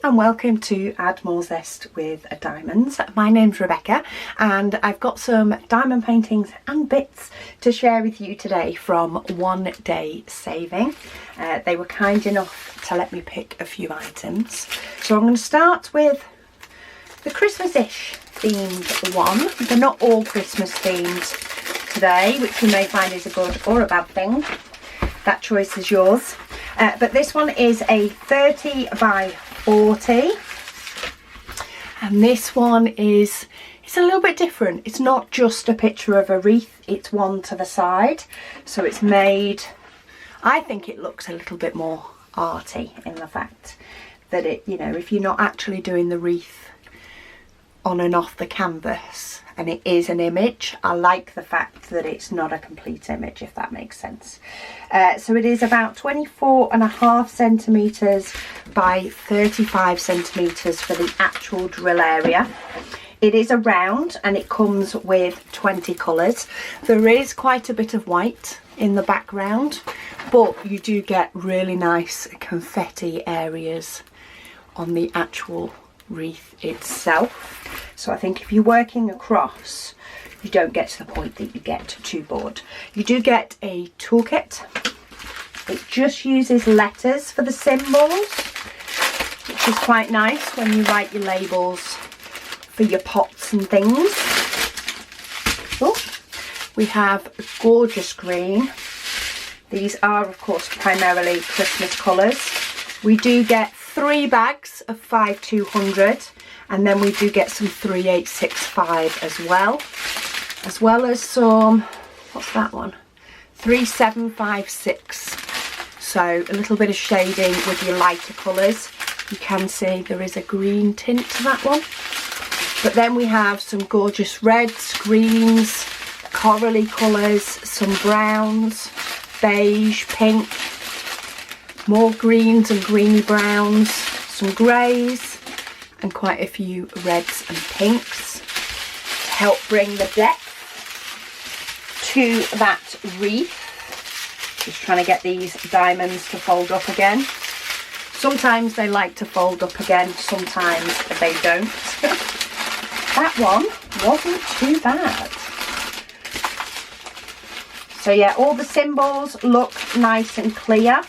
and welcome to Add More Zest with Diamonds. My name's Rebecca and I've got some diamond paintings and bits to share with you today from One Day Saving. They were kind enough to let me pick a few items. So I'm going to start with the Christmas-ish themed one. They're not all Christmas themed today, which you may find is a good or a bad thing. That choice is yours. But this one is a 30 by 40, and this one it's a little bit different. It's not just a picture of a wreath, it's one to the side, so it's made, I think it looks a little bit more arty in the fact that it, you know, if you're not actually doing the wreath on and off the canvas and it is an image, I like the fact that it's not a complete image, if that makes sense. So it is about 24.5 centimetres by 35 centimetres for the actual drill area. It is a round and it comes with 20 colours. There is quite a bit of white in the background, but you do get really nice confetti areas on the actual wreath itself. So I think if you're working across, you don't get to the point that you get too bored. You do get a toolkit. It just uses letters for the symbols, which is quite nice when you write your labels for your pots and things. Oh, we have a gorgeous green. These are of course primarily Christmas colours. We do get 3 bags of 5200, and then we do get some 3865 as well as some, what's that one, 3756. So a little bit of shading with your lighter colours. You can see there is a green tint to that one, but then we have some gorgeous reds, greens, corally colours, some browns, beige, pink, more greens and greeny browns, some greys, and quite a few reds and pinks to help bring the depth to that wreath. Just trying to get these diamonds to fold up again. Sometimes they like to fold up again, sometimes they don't. That one wasn't too bad. So yeah, all the symbols look nice and clear.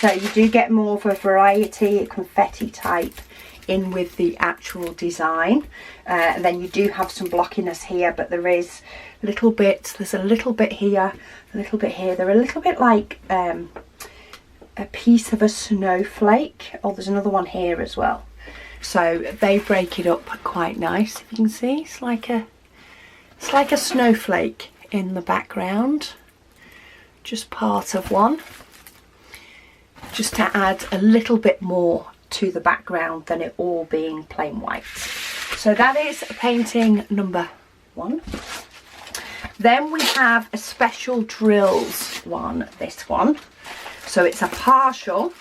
So you do get more of a variety, a confetti type in with the actual design. And then you do have some blockiness here, but there is little bits, there's a little bit here, a little bit here. They're a little bit like a piece of a snowflake. Oh, there's another one here as well. So they break it up quite nice. If you can see, it's like a snowflake in the background. Just part of one. Just to add a little bit more to the background than it all being plain white. So that is painting number 1. Then we have a special drills one, this one. So it's a partial,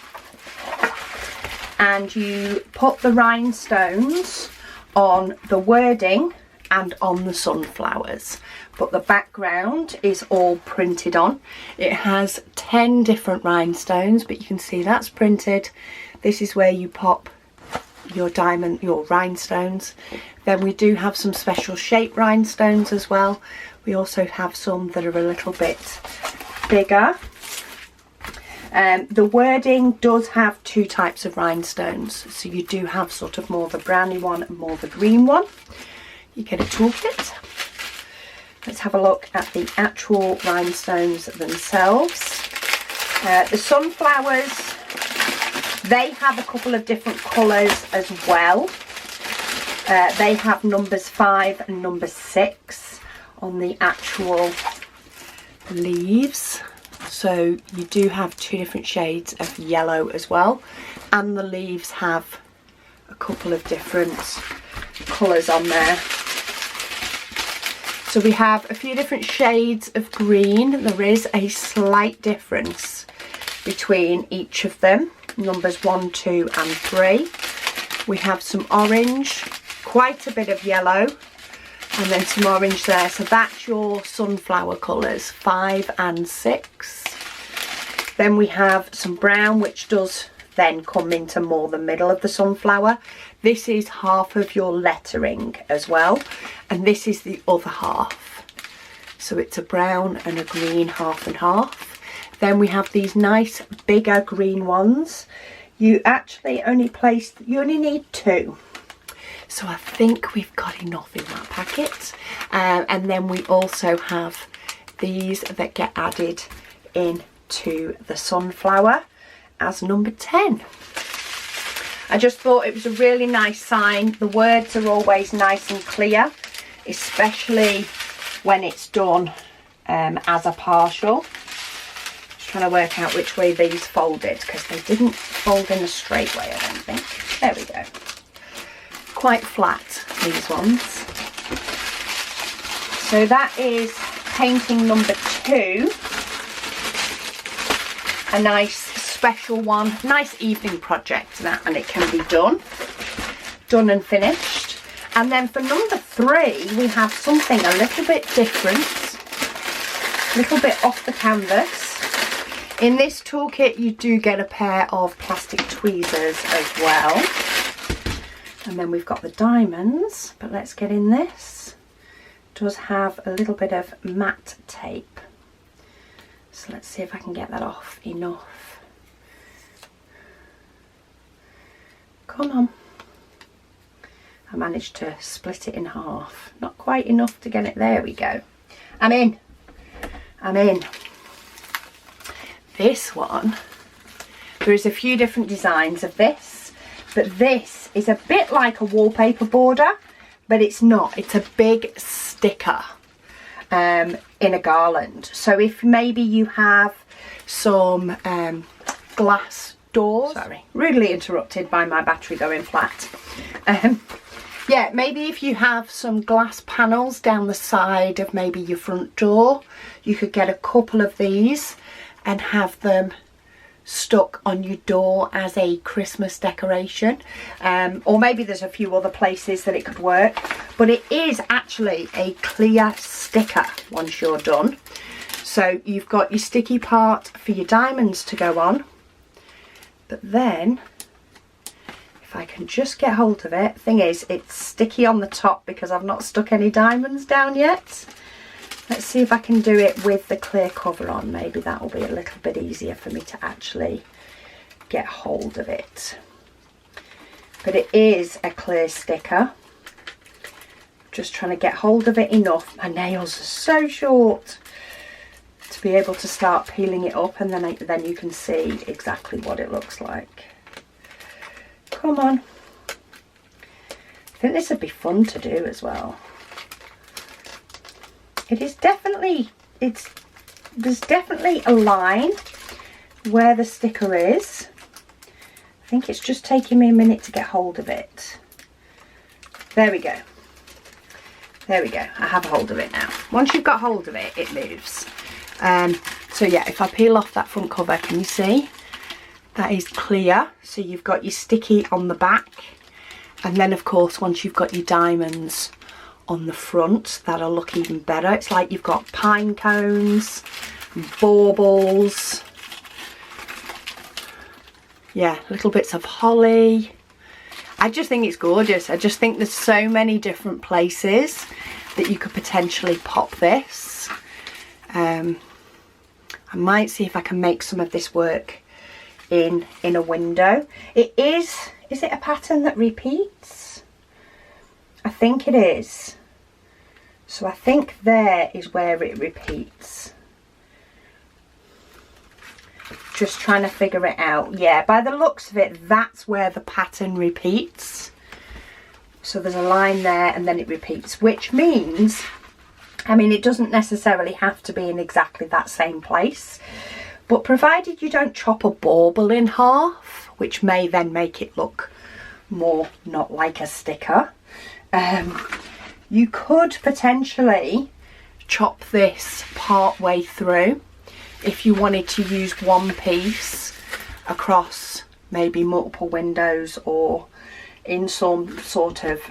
and you put the rhinestones on the wording and on the sunflowers, but the background is all printed on. It has 10 different rhinestones, but you can see that's printed. This is where you pop your rhinestones. Then we do have some special shape rhinestones as well. We also have some that are a little bit bigger. The wording does have 2 types of rhinestones, so you do have sort of more the browny one and more the green one. You get a toolkit. Let's have a look at the actual rhinestones themselves. The sunflowers, they have a couple of different colours as well. They have numbers 5 and number 6 on the actual leaves. So you do have 2 different shades of yellow as well. And the leaves have a couple of different colours on there. So we have a few different shades of green. There is a slight difference between each of them. Numbers 1, 2 and 3. We have some orange, quite a bit of yellow, and then some orange there. So that's your sunflower colours, 5 and 6. Then we have some brown, which does then come into more the middle of the sunflower. This is half of your lettering as well, and this is the other half. So it's a brown and a green, half and half. Then we have these nice bigger green ones. You actually only need 2. So I think we've got enough in that packet. And then we also have these that get added into the sunflower as number 10. I just thought it was a really nice sign. The words are always nice and clear, especially when it's done as a partial. Just trying to work out which way these folded, because they didn't fold in a straight way, I don't think. There we go. Quite flat, these ones. So that is painting number 2. A nice special one, nice evening project that, and it can be done and finished. And then for number 3 we have something a little bit different, a little bit off the canvas. In this toolkit you do get a pair of plastic tweezers as well. And then we've got the diamonds, but let's get in this. It does have a little bit of matte tape. So let's see if I can get that off enough. Come on. I managed to split it in half. Not quite enough to get it. There we go. I'm in. This one, there is a few different designs of this, but this is a bit like a wallpaper border, but it's not. It's a big sticker in a garland. So if maybe you have some glass doors, sorry, rudely interrupted by my battery going flat. Yeah, maybe if you have some glass panels down the side of maybe your front door, you could get a couple of these and have them stuck on your door as a Christmas decoration. Or maybe there's a few other places that it could work, but it is actually a clear sticker once you're done. So you've got your sticky part for your diamonds to go on, but then if I can just get hold of it, thing is it's sticky on the top because I've not stuck any diamonds down yet. Let's see if I can do it with the clear cover on. Maybe that will be a little bit easier for me to actually get hold of it. But it is a clear sticker. Just trying to get hold of it enough. My nails are so short to be able to start peeling it up, and then you can see exactly what it looks like. Come on. I think this would be fun to do as well. It is definitely, there's definitely a line where the sticker is. I think it's just taking me a minute to get hold of it. There we go. There we go. I have hold of it now. Once you've got hold of it, it moves. So yeah, if I peel off that front cover, can you see? That is clear. So you've got your sticky on the back. And then of course, once you've got your diamonds on the front, that'll look even better. It's like you've got pine cones, baubles, yeah, little bits of holly. I just think it's gorgeous. I just think there's so many different places that you could potentially pop this. I might see if I can make some of this work in a window. It is it a pattern that repeats? I think it is. So I think there is where it repeats. Just trying to figure it out. Yeah, by the looks of it, that's where the pattern repeats. So there's a line there and then it repeats, which means, I mean, it doesn't necessarily have to be in exactly that same place, but provided you don't chop a bauble in half, which may then make it look more not like a sticker, you could potentially chop this part way through if you wanted to use one piece across maybe multiple windows, or in some sort of,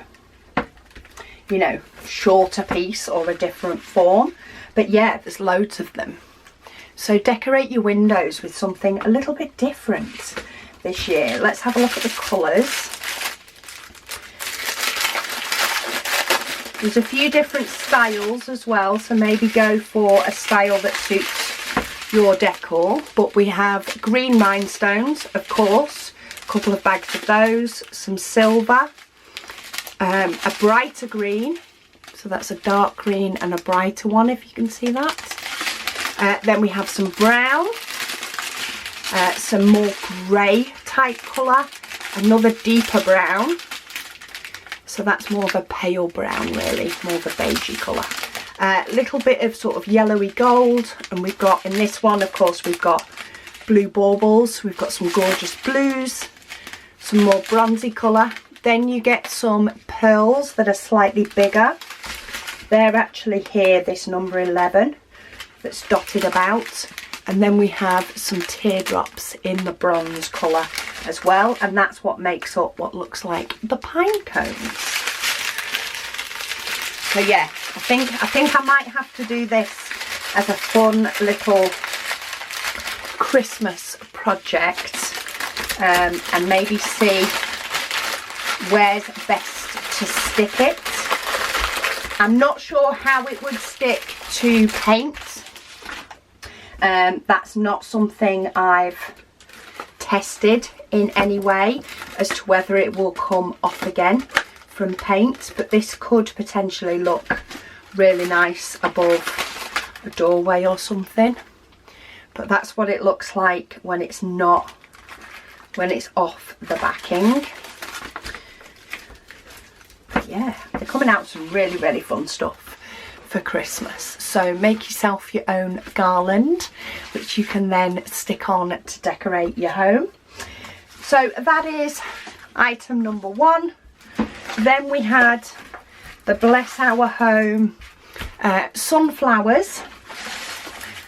you know, shorter piece or a different form. But yeah, there's loads of them. So decorate your windows with something a little bit different. this year. Let's have a look at the colours. There's a few different styles as well, so maybe go for a style that suits your decor. But we have green rhinestones, of course, a couple of bags of those, some silver, a brighter green, so that's a dark green and a brighter one, if you can see that. Then we have some brown, some more grey type colour, another deeper brown. So that's more of a pale brown really, more of a beigey colour. Little bit of sort of yellowy gold, and we've got, in this one of course, we've got blue baubles, we've got some gorgeous blues, some more bronzy colour. Then you get some pearls that are slightly bigger. They're actually here, this number 11 that's dotted about. And then we have some teardrops in the bronze colour as well, and that's what makes up what looks like the pine cones. So yeah, I think I might have to do this as a fun little Christmas project, and maybe see where's best to stick it. I'm not sure how it would stick to paint. That's not something I've tested in any way as to whether it will come off again from paint, but this could potentially look really nice above a doorway or something. But that's what it looks like when it's off the backing. But yeah, they're coming out with some really, really fun stuff for Christmas. So make yourself your own garland, which you can then stick on to decorate your home. So that is item number 1. Then we had the Bless Our Home sunflowers,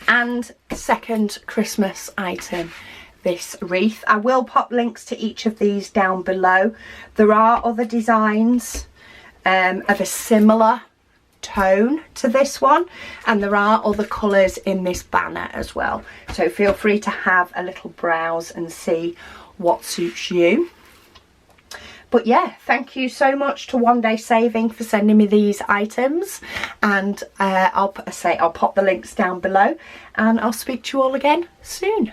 and second Christmas item, this wreath. I will pop links to each of these down below. There are other designs of a similar tone to this one, and there are other colours in this banner as well, so feel free to have a little browse and see what suits you. But yeah, thank you so much to One Day Saving for sending me these items, and I'll pop the links down below, and I'll speak to you all again soon.